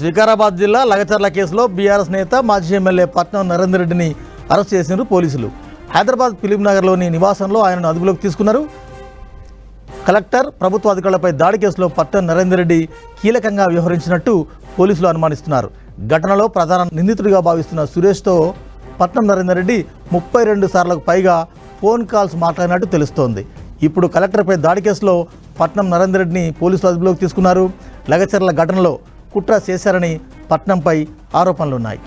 వికారాబాద్ జిల్లా లగచర్ల కేసులో బీఆర్ఎస్ నేత మాజీ ఎమ్మెల్యే పట్నం నరేందర్ రెడ్డిని అరెస్ట్ చేసినారు పోలీసులు. హైదరాబాద్ ఫిలింనగర్లోని నివాసంలో ఆయనను అదుపులోకి తీసుకున్నారు. కలెక్టర్, ప్రభుత్వ అధికారులపై దాడి కేసులో పట్నం నరేందర్ రెడ్డి కీలకంగా వ్యవహరించినట్టు పోలీసులు అనుమానిస్తున్నారు. ఘటనలో ప్రధాన నిందితుడిగా భావిస్తున్న సురేష్తో పట్నం నరేందర్ రెడ్డి 32 సార్లకు పైగా ఫోన్ కాల్స్ మాట్లాడినట్టు తెలుస్తోంది. ఇప్పుడు కలెక్టర్పై దాడి కేసులో పట్నం నరేందర్ రెడ్డిని పోలీసులు అదుపులోకి తీసుకున్నారు. లగచర్ల ఘటనలో కుట్ర చేశారని పట్నంపై ఆరోపణలున్నాయి.